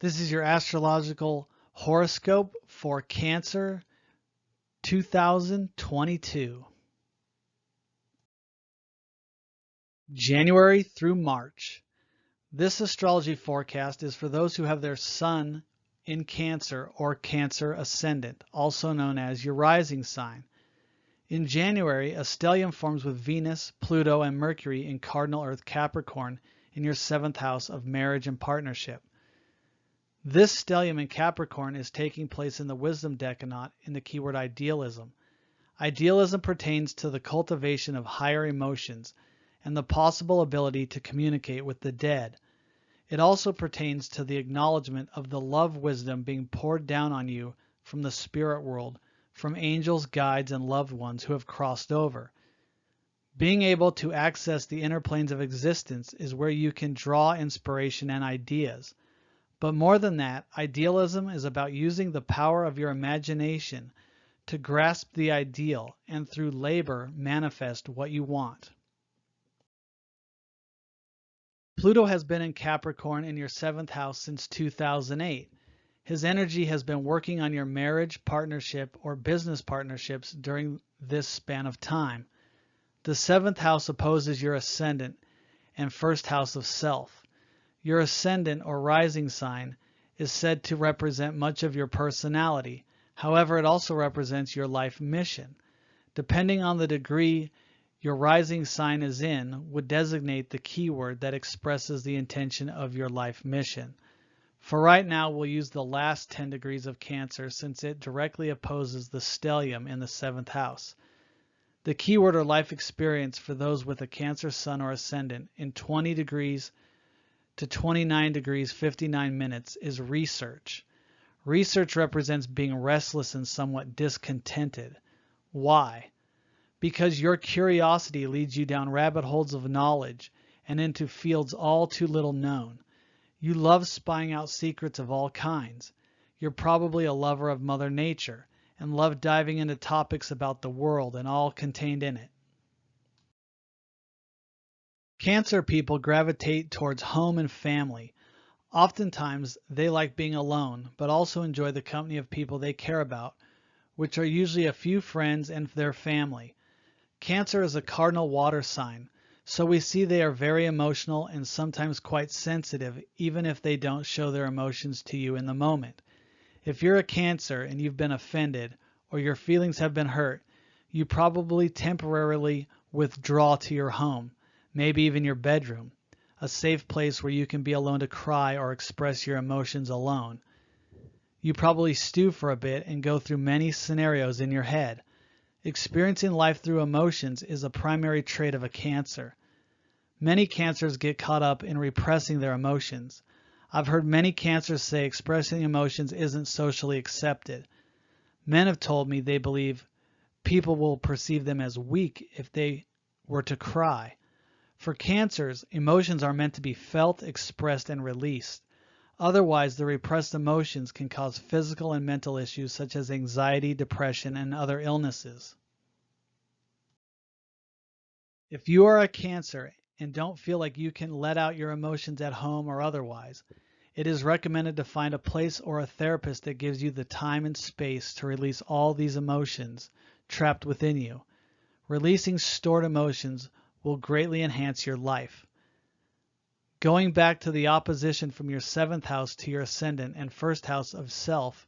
This is your astrological horoscope for Cancer 2022. January through March. This astrology forecast is for those who have their sun in Cancer or Cancer Ascendant, also known as your rising sign. In January, a stellium forms with Venus, Pluto, and Mercury in cardinal Earth Capricorn in your 7th house of marriage and partnership. This stellium in Capricorn is taking place in the wisdom decanate in the keyword idealism. Idealism pertains to the cultivation of higher emotions and the possible ability to communicate with the dead. It also pertains to the acknowledgement of the love wisdom being poured down on you from the spirit world, from angels, guides, and loved ones who have crossed over. Being able to access the inner planes of existence is where you can draw inspiration and ideas. But more than that, idealism is about using the power of your imagination to grasp the ideal and through labor manifest what you want. Pluto has been in Capricorn in your 7th house since 2008. His energy has been working on your marriage, partnership, or business partnerships during this span of time. The 7th house opposes your ascendant and 1st house of self. Your ascendant or rising sign is said to represent much of your personality. However, it also represents your life mission. Depending on the degree your rising sign is in, would designate the keyword that expresses the intention of your life mission. For right now, we'll use the last 10 degrees of Cancer since it directly opposes the stellium in the 7th house. The keyword or life experience for those with a Cancer sun or ascendant in 20 degrees to 29 degrees 59 minutes is research. Research represents being restless and somewhat discontented. Why? Because your curiosity leads you down rabbit holes of knowledge and into fields all too little known. You love spying out secrets of all kinds. You're probably a lover of Mother Nature and love diving into topics about the world and all contained in it. Cancer people gravitate towards home and family. Oftentimes, they like being alone, but also enjoy the company of people they care about, which are usually a few friends and their family. Cancer is a cardinal water sign, so we see they are very emotional and sometimes quite sensitive, even if they don't show their emotions to you in the moment. If you're a Cancer and you've been offended or your feelings have been hurt, you probably temporarily withdraw to your home, maybe even your bedroom, a safe place where you can be alone to cry or express your emotions alone. You probably stew for a bit and go through many scenarios in your head. Experiencing life through emotions is a primary trait of a Cancer. Many Cancers get caught up in repressing their emotions. I've heard many Cancers say expressing emotions isn't socially accepted. Men have told me they believe people will perceive them as weak if they were to cry. For Cancers, emotions are meant to be felt, expressed, and released. Otherwise, the repressed emotions can cause physical and mental issues such as anxiety, depression, and other illnesses. If you are a Cancer and don't feel like you can let out your emotions at home or otherwise, it is recommended to find a place or a therapist that gives you the time and space to release all these emotions trapped within you. Releasing stored emotions will greatly enhance your life. Going back to the opposition from your 7th house to your ascendant and 1st house of self,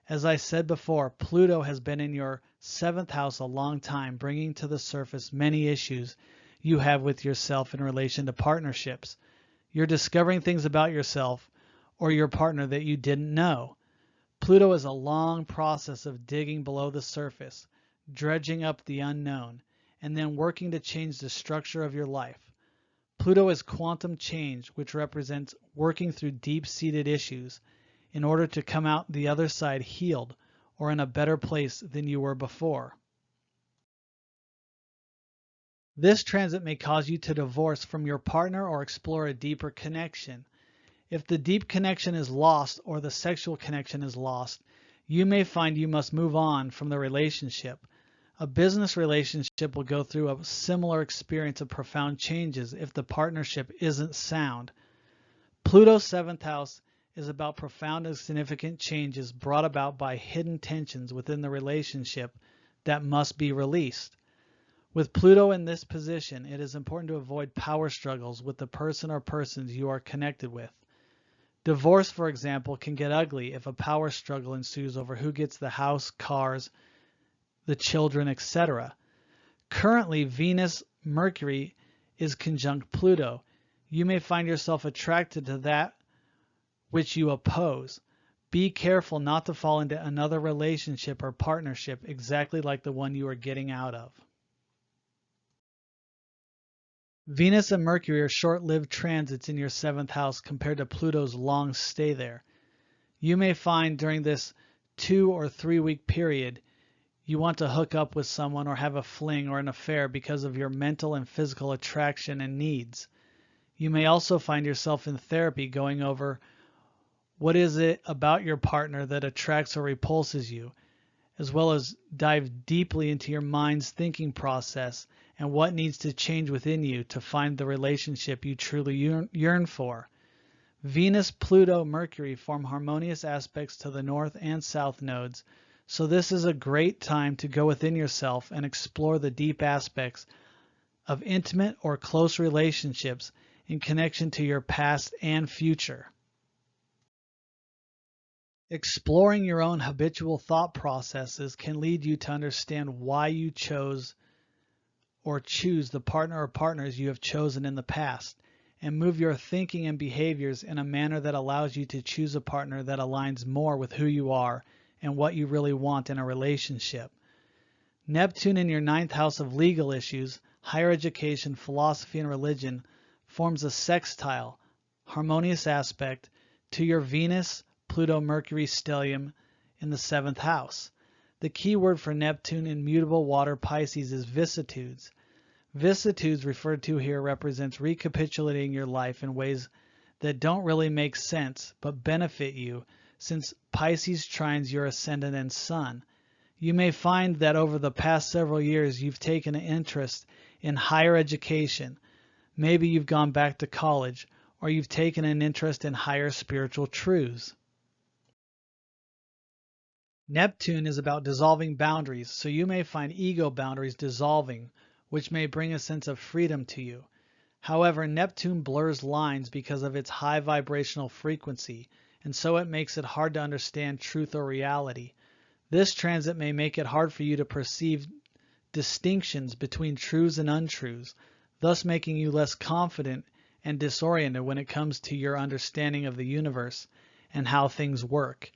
as I said before, Pluto has been in your 7th house a long time, bringing to the surface many issues you have with yourself in relation to partnerships. You're discovering things about yourself or your partner that you didn't know. Pluto is a long process of digging below the surface, dredging up the unknown, and then working to change the structure of your life. Pluto is quantum change, which represents working through deep-seated issues in order to come out the other side healed or in a better place than you were before. This transit may cause you to divorce from your partner or explore a deeper connection. If the deep connection is lost or the sexual connection is lost, you may find you must move on from the relationship. A business relationship will go through a similar experience of profound changes if the partnership isn't sound. Pluto's 7th house is about profound and significant changes brought about by hidden tensions within the relationship that must be released. With Pluto in this position, it is important to avoid power struggles with the person or persons you are connected with. Divorce, for example, can get ugly if a power struggle ensues over who gets the house, cars, the children, etc. Currently, Venus-Mercury is conjunct Pluto. You may find yourself attracted to that which you oppose. Be careful not to fall into another relationship or partnership exactly like the one you are getting out of. Venus and Mercury are short-lived transits in your 7th house compared to Pluto's long stay there. You may find during this 2 or 3 week period you want to hook up with someone or have a fling or an affair because of your mental and physical attraction and needs. You may also find yourself in therapy going over what is it about your partner that attracts or repulses you, as well as dive deeply into your mind's thinking process and what needs to change within you to find the relationship you truly yearn for. Venus, Pluto, Mercury form harmonious aspects to the north and south nodes, so this is a great time to go within yourself and explore the deep aspects of intimate or close relationships in connection to your past and future. Exploring your own habitual thought processes can lead you to understand why you chose or choose the partner or partners you have chosen in the past, and move your thinking and behaviors in a manner that allows you to choose a partner that aligns more with who you are and what you really want in a relationship. Neptune in your 9th house of legal issues, higher education, philosophy, and religion forms a sextile, harmonious aspect to your Venus, Pluto, Mercury stellium in the 7th house. The key word for Neptune in mutable water Pisces is vicissitudes. Vicissitudes referred to here represents recapitulating your life in ways that don't really make sense but benefit you, since Pisces trines your ascendant and sun. You may find that over the past several years you've taken an interest in higher education. Maybe you've gone back to college, or you've taken an interest in higher spiritual truths. Neptune is about dissolving boundaries, so you may find ego boundaries dissolving, which may bring a sense of freedom to you. However, Neptune blurs lines because of its high vibrational frequency, and so it makes it hard to understand truth or reality. This transit may make it hard for you to perceive distinctions between truths and untruths, thus making you less confident and disoriented when it comes to your understanding of the universe and how things work.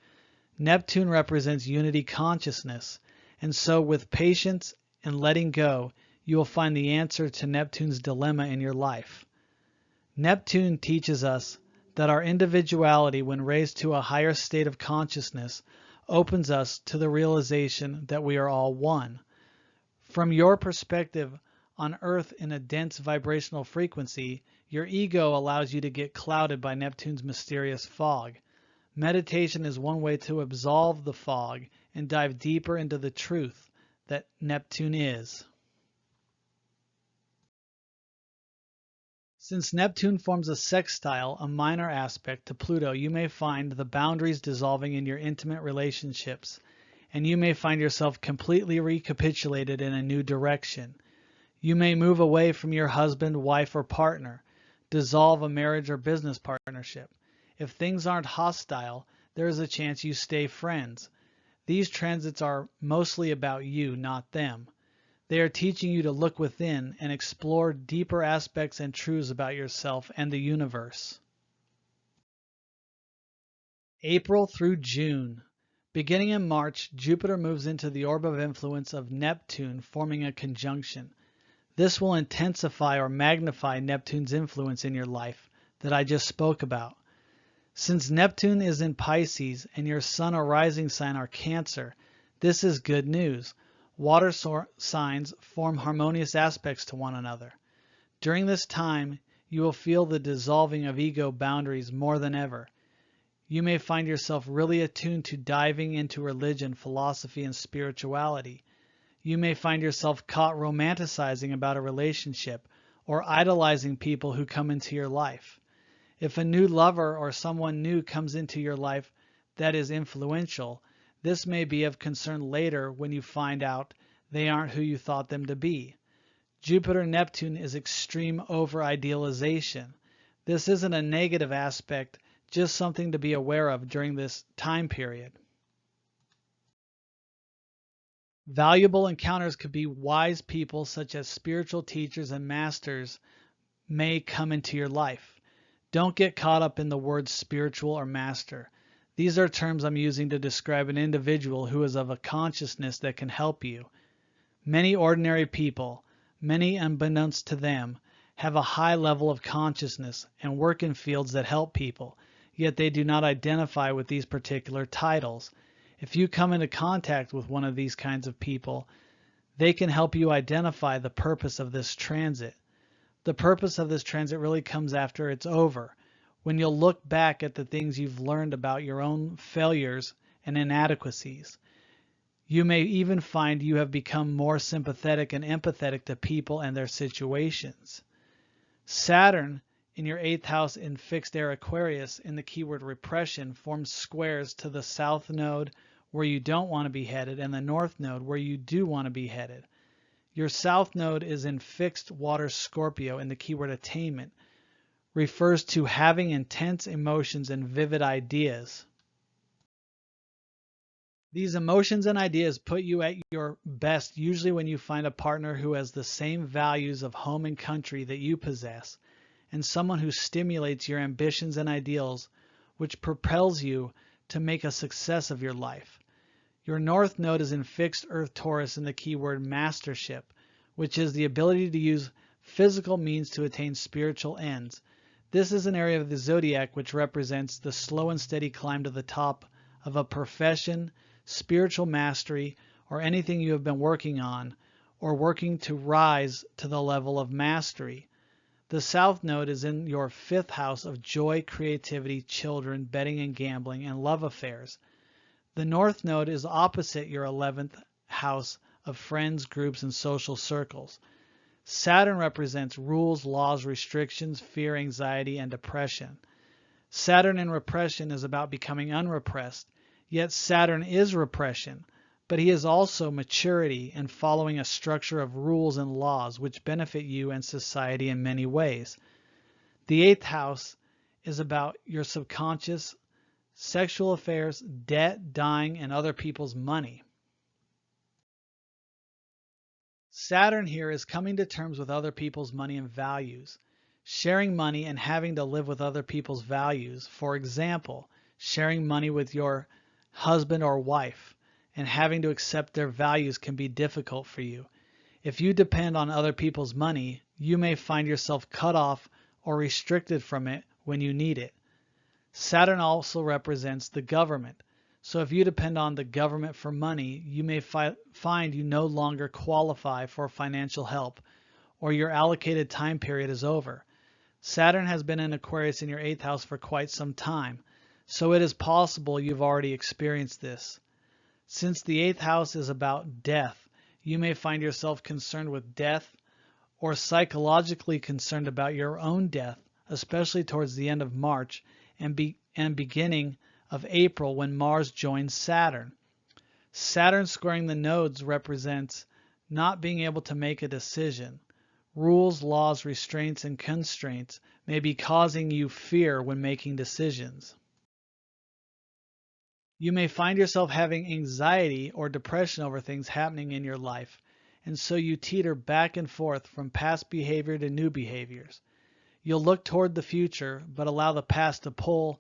Neptune represents unity consciousness, and so with patience and letting go, you will find the answer to Neptune's dilemma in your life. Neptune teaches us that our individuality, when raised to a higher state of consciousness, opens us to the realization that we are all one. From your perspective on Earth in a dense vibrational frequency, your ego allows you to get clouded by Neptune's mysterious fog. Meditation is one way to absolve the fog and dive deeper into the truth that Neptune is. Since Neptune forms a sextile, a minor aspect to Pluto, you may find the boundaries dissolving in your intimate relationships, and you may find yourself completely recapitulated in a new direction. You may move away from your husband, wife, or partner, dissolve a marriage or business partnership. If things aren't hostile, there is a chance you stay friends. These transits are mostly about you, not them. They are teaching you to look within and explore deeper aspects and truths about yourself and the universe. April through June. Beginning in March, Jupiter moves into the orb of influence of Neptune, forming a conjunction. This will intensify or magnify Neptune's influence in your life that I just spoke about. Since Neptune is in Pisces and your sun or rising sign are Cancer, this is good news. Water signs form harmonious aspects to one another. During this time, you will feel the dissolving of ego boundaries more than ever. You may find yourself really attuned to diving into religion, philosophy, and spirituality. You may find yourself caught romanticizing about a relationship or idolizing people who come into your life. If a new lover or someone new comes into your life that is influential, this may be of concern later when you find out they aren't who you thought them to be. Jupiter-Neptune is extreme over-idealization. This isn't a negative aspect, just something to be aware of during this time period. Valuable encounters could be wise people such as spiritual teachers and masters may come into your life. Don't get caught up in the words spiritual or master. These are terms I'm using to describe an individual who is of a consciousness that can help you. Many ordinary people, many unbeknownst to them, have a high level of consciousness and work in fields that help people, yet they do not identify with these particular titles. If you come into contact with one of these kinds of people, they can help you identify the purpose of this transit. The purpose of this transit really comes after it's over, when you'll look back at the things you've learned about your own failures and inadequacies. You may even find you have become more sympathetic and empathetic to people and their situations. Saturn, in your 8th house in fixed air Aquarius, in the keyword repression, forms squares to the south node where you don't want to be headed and the north node where you do want to be headed. Your south node is in fixed water Scorpio, in the keyword attainment, refers to having intense emotions and vivid ideas. These emotions and ideas put you at your best usually when you find a partner who has the same values of home and country that you possess, and someone who stimulates your ambitions and ideals, which propels you to make a success of your life. Your north node is in fixed Earth Taurus in the keyword mastership, which is the ability to use physical means to attain spiritual ends. This is an area of the zodiac which represents the slow and steady climb to the top of a profession, spiritual mastery, or anything you have been working on, or working to rise to the level of mastery. The south node is in your 5th house of joy, creativity, children, betting and gambling, and love affairs. The north node is opposite your 11th house of friends, groups, and social circles. Saturn represents rules, laws, restrictions, fear, anxiety, and depression. Saturn in repression is about becoming unrepressed, yet Saturn is repression, but he is also maturity and following a structure of rules and laws which benefit you and society in many ways. The 8th house is about your subconscious, sexual affairs, debt, dying, and other people's money. Saturn here is coming to terms with other people's money and values, sharing money and having to live with other people's values. For example, sharing money with your husband or wife and having to accept their values can be difficult for you. If you depend on other people's money, you may find yourself cut off or restricted from it when you need it. Saturn also represents the government. So if you depend on the government for money, you may find you no longer qualify for financial help, or your allocated time period is over. Saturn has been in Aquarius in your 8th house for quite some time, so it is possible you've already experienced this. Since the 8th house is about death, you may find yourself concerned with death or psychologically concerned about your own death, especially towards the end of March and beginning of April when Mars joins Saturn. Saturn squaring the nodes represents not being able to make a decision. Rules, laws, restraints, and constraints may be causing you fear when making decisions. You may find yourself having anxiety or depression over things happening in your life, and so you teeter back and forth from past behavior to new behaviors. You'll look toward the future, but allow the past to pull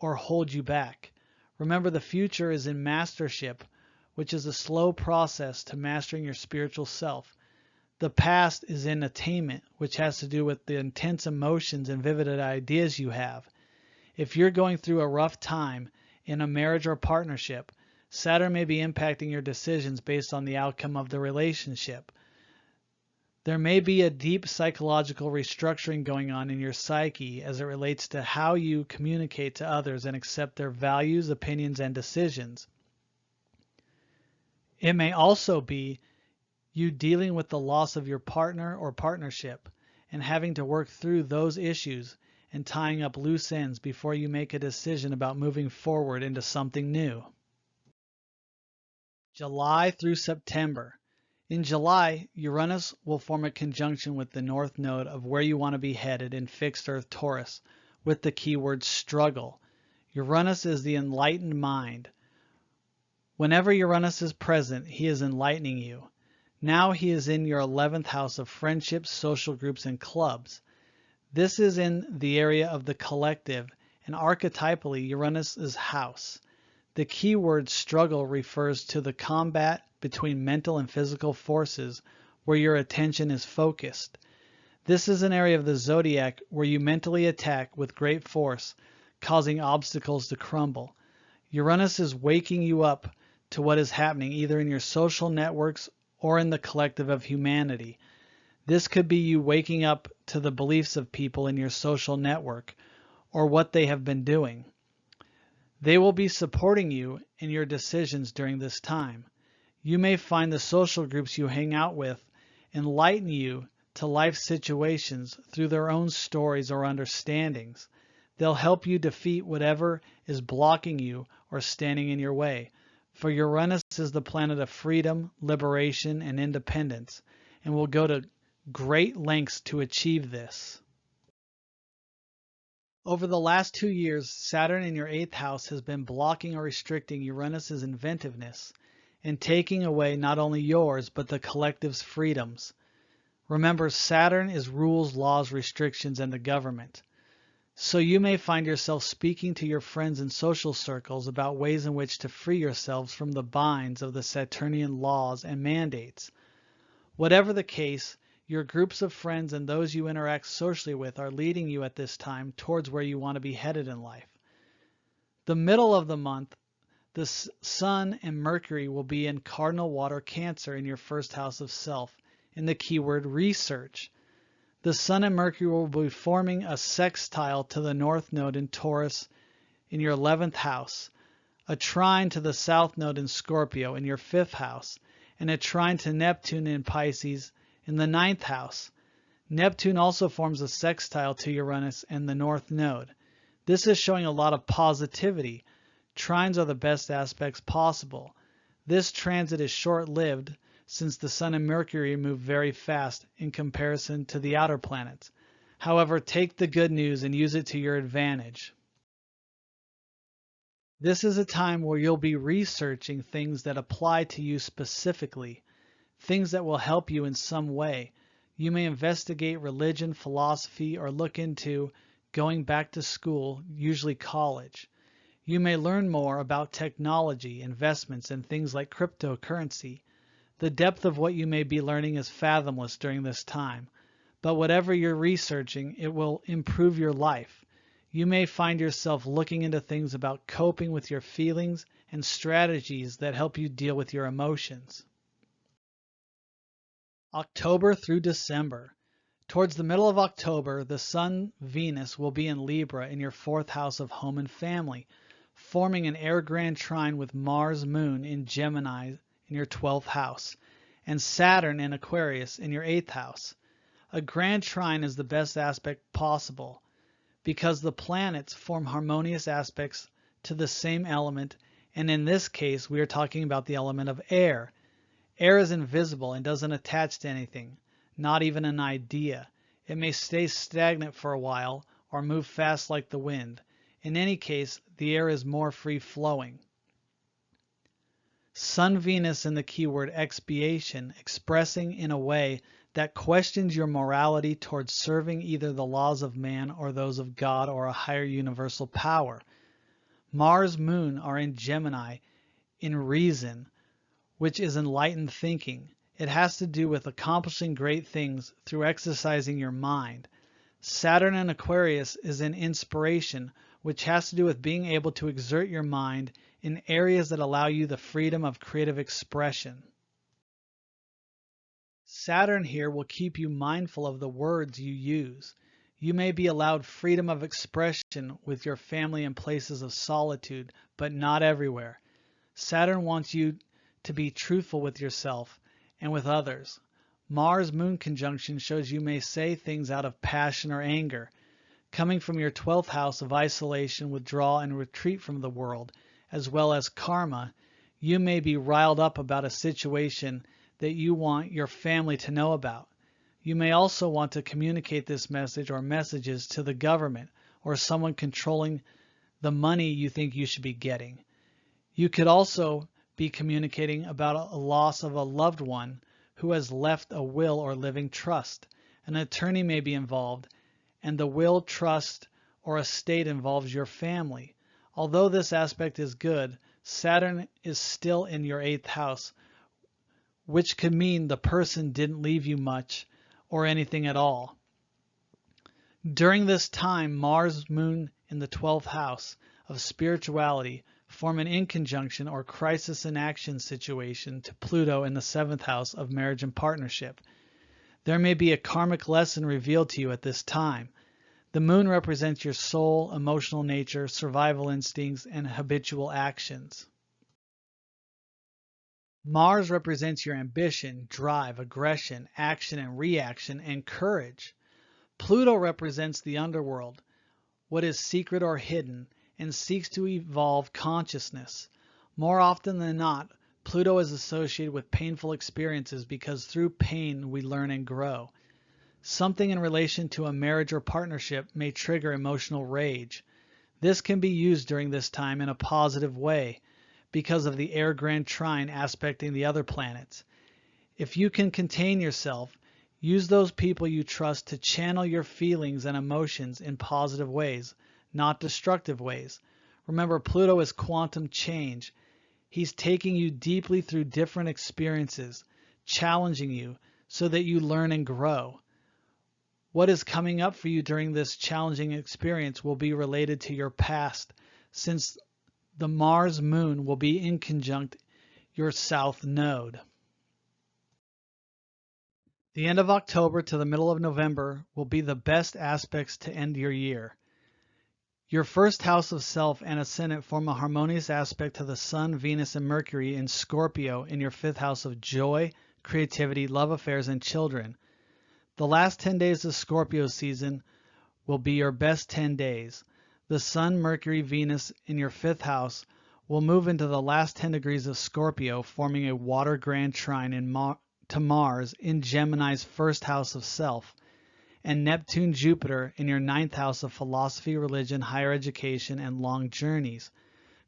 or hold you back. Remember, the future is in mastership, which is a slow process to mastering your spiritual self. The past is in attainment, which has to do with the intense emotions and vivid ideas you have. If you're going through a rough time in a marriage or partnership, Saturn may be impacting your decisions based on the outcome of the relationship. There may be a deep psychological restructuring going on in your psyche as it relates to how you communicate to others and accept their values, opinions, and decisions. It may also be you dealing with the loss of your partner or partnership and having to work through those issues and tying up loose ends before you make a decision about moving forward into something new. July through September. In July, Uranus will form a conjunction with the north node of where you want to be headed in fixed Earth Taurus, with the keyword struggle. Uranus is the enlightened mind. Whenever Uranus is present, he is enlightening you. Now he is in your 11th house of friendships, social groups, and clubs. This is in the area of the collective, and archetypally Uranus' house. The keyword struggle refers to the combat between mental and physical forces where your attention is focused. This is an area of the zodiac where you mentally attack with great force, causing obstacles to crumble. Uranus is waking you up to what is happening either in your social networks or in the collective of humanity. This could be you waking up to the beliefs of people in your social network or what they have been doing. They will be supporting you in your decisions during this time. You may find the social groups you hang out with enlighten you to life situations through their own stories or understandings. They'll help you defeat whatever is blocking you or standing in your way. For Uranus is the planet of freedom, liberation, and independence, and will go to great lengths to achieve this. Over the last 2 years, Saturn in your 8th house has been blocking or restricting Uranus' inventiveness and taking away not only yours, but the collective's freedoms. Remember, Saturn is rules, laws, restrictions, and the government. So you may find yourself speaking to your friends in social circles about ways in which to free yourselves from the binds of the Saturnian laws and mandates. Whatever the case, your groups of friends and those you interact socially with are leading you at this time towards where you want to be headed in life. The middle of the month, the Sun and Mercury will be in cardinal water Cancer in your 1st house of self, in the keyword research. The Sun and Mercury will be forming a sextile to the North Node in Taurus in your 11th house, a trine to the South Node in Scorpio in your 5th house, and a trine to Neptune in Pisces in the 9th house. Neptune also forms a sextile to Uranus and the North Node. This is showing a lot of positivity. Trines are the best aspects possible. This transit is short-lived since the Sun and Mercury move very fast in comparison to the outer planets. However, take the good news and use it to your advantage. This is a time where you'll be researching things that apply to you specifically, things that will help you in some way. You may investigate religion, philosophy, or look into going back to school, usually college. You may learn more about technology, investments, and things like cryptocurrency. The depth of what you may be learning is fathomless during this time, but whatever you're researching, it will improve your life. You may find yourself looking into things about coping with your feelings and strategies that help you deal with your emotions. October through December. Towards the middle of October, the Sun, Venus will be in Libra in your 4th house of home and family, forming an air grand trine with Mars, Moon in Gemini in your 12th house, and Saturn in Aquarius in your 8th house. A grand trine is the best aspect possible because the planets form harmonious aspects to the same element, and in this case we are talking about the element of air. Air is invisible and doesn't attach to anything, not even an idea. It may stay stagnant for a while or move fast like the wind. In any case, the air is more free-flowing. Sun-Venus in the keyword expiation, expressing in a way that questions your morality towards serving either the laws of man or those of God or a higher universal power. Mars, Moon are in Gemini in reason, which is enlightened thinking. It has to do with accomplishing great things through exercising your mind. Saturn in Aquarius is in inspiration, which has to do with being able to exert your mind in areas that allow you the freedom of creative expression. Saturn here will keep you mindful of the words you use. You may be allowed freedom of expression with your family in places of solitude, but not everywhere. Saturn wants you to be truthful with yourself and with others. Mars-Moon conjunction shows you may say things out of passion or anger. Coming from your 12th house of isolation, withdrawal, and retreat from the world, as well as karma, you may be riled up about a situation that you want your family to know about. You may also want to communicate this message or messages to the government or someone controlling the money you think you should be getting. You could also be communicating about a loss of a loved one who has left a will or living trust. An attorney may be involved, and the will, trust, or estate involves your family. Although this aspect is good, Saturn is still in your 8th house, which could mean the person didn't leave you much or anything at all. During this time, Mars, Moon in the 12th house of spirituality form an inconjunction or crisis in action situation to Pluto in the 7th house of marriage and partnership. There may be a karmic lesson revealed to you at this time. The moon represents your soul, emotional nature, survival instincts, and habitual actions. Mars represents your ambition, drive, aggression, action and reaction, and courage. Pluto represents the underworld, what is secret or hidden, and seeks to evolve consciousness. More often than not, Pluto is associated with painful experiences because through pain we learn and grow. Something in relation to a marriage or partnership may trigger emotional rage. This can be used during this time in a positive way because of the air grand trine aspecting the other planets. If you can contain yourself, use those people you trust to channel your feelings and emotions in positive ways, not destructive ways. Remember, Pluto is quantum change. He's taking you deeply through different experiences, challenging you so that you learn and grow. What is coming up for you during this challenging experience will be related to your past, since the Mars Moon will be in conjunct your South Node. The end of October to the middle of November will be the best aspects to end your year. Your 1st house of self and ascendant form a harmonious aspect to the Sun, Venus, and Mercury in Scorpio in your 5th house of joy, creativity, love affairs, and children. The last 10 days of Scorpio season will be your best 10 days. The Sun, Mercury, Venus in your 5th house will move into the last 10 degrees of Scorpio, forming a water grand trine to Mars in Gemini's 1st house of self, and Neptune, Jupiter in your 9th house of philosophy, religion, higher education, and long journeys.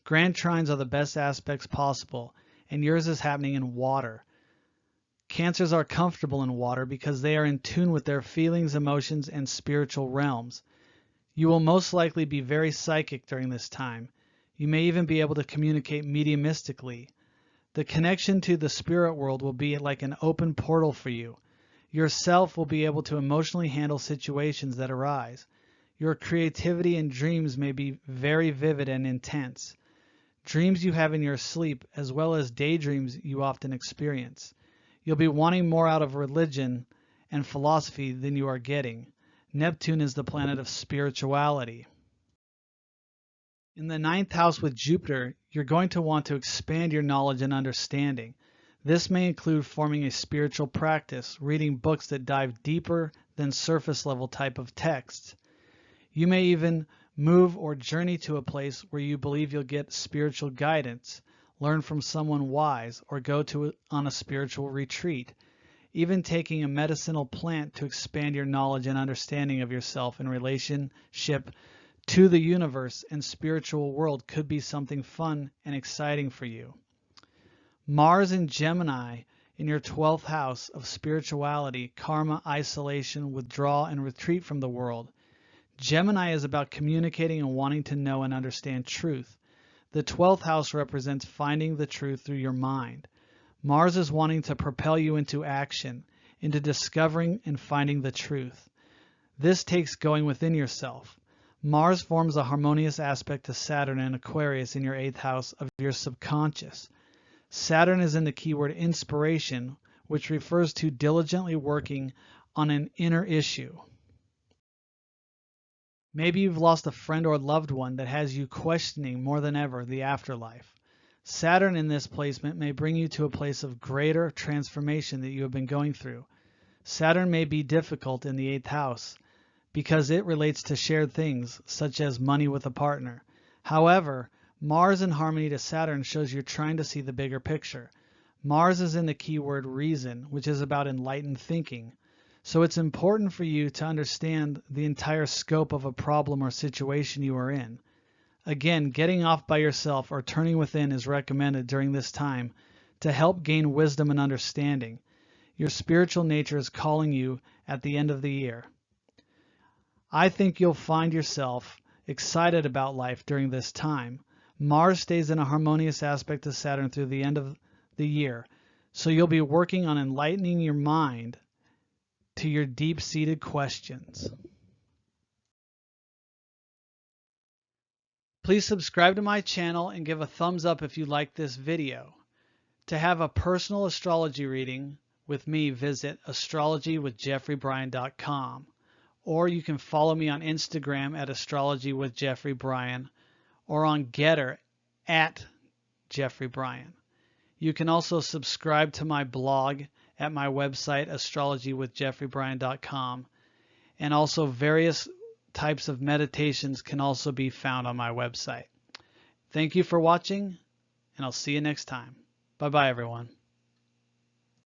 Grand trines are the best aspects possible, and yours is happening in water. Cancers are comfortable in water because they are in tune with their feelings, emotions, and spiritual realms. You will most likely be very psychic during this time. You may even be able to communicate mediumistically. The connection to the spirit world will be like an open portal for you. Yourself will be able to emotionally handle situations that arise. Your creativity and dreams may be very vivid and intense. Dreams you have in your sleep, as well as daydreams you often experience. You'll be wanting more out of religion and philosophy than you are getting. Neptune is the planet of spirituality. In the 9th house with Jupiter, you're going to want to expand your knowledge and understanding. This may include forming a spiritual practice, reading books that dive deeper than surface level type of texts. You may even move or journey to a place where you believe you'll get spiritual guidance, learn from someone wise, or go on a spiritual retreat. Even taking a medicinal plant to expand your knowledge and understanding of yourself in relationship to the universe and spiritual world could be something fun and exciting for you. Mars in Gemini in your 12th house of spirituality, karma, isolation, withdrawal, and retreat from the world. Gemini is about communicating and wanting to know and understand truth. The 12th house represents finding the truth through your mind. Mars is wanting to propel you into action, into discovering and finding the truth. This takes going within yourself. Mars forms a harmonious aspect to Saturn and Aquarius in your 8th house of your subconscious. Saturn is in the keyword inspiration, which refers to diligently working on an inner issue. Maybe you've lost a friend or loved one that has you questioning more than ever the afterlife. Saturn in this placement may bring you to a place of greater transformation that you have been going through. Saturn may be difficult in the 8th house because it relates to shared things such as money with a partner. However, Mars in harmony to Saturn shows you're trying to see the bigger picture. Mars is in the keyword reason, which is about enlightened thinking. So it's important for you to understand the entire scope of a problem or situation you are in. Again, getting off by yourself or turning within is recommended during this time to help gain wisdom and understanding. Your spiritual nature is calling you at the end of the year. I think you'll find yourself excited about life during this time. Mars stays in a harmonious aspect to Saturn through the end of the year, so you'll be working on enlightening your mind to your deep-seated questions. Please subscribe to my channel and give a thumbs up if you like this video. To have a personal astrology reading with me, visit astrologywithjeffreybryan.com, or you can follow me on Instagram at astrologywithjeffreybryan or on Getter at Jeffrey Bryan. You can also subscribe to my blog at my website, astrologywithjeffreybryan.com, and also various types of meditations can also be found on my website. Thank you for watching, and I'll see you next time. Bye-bye, everyone.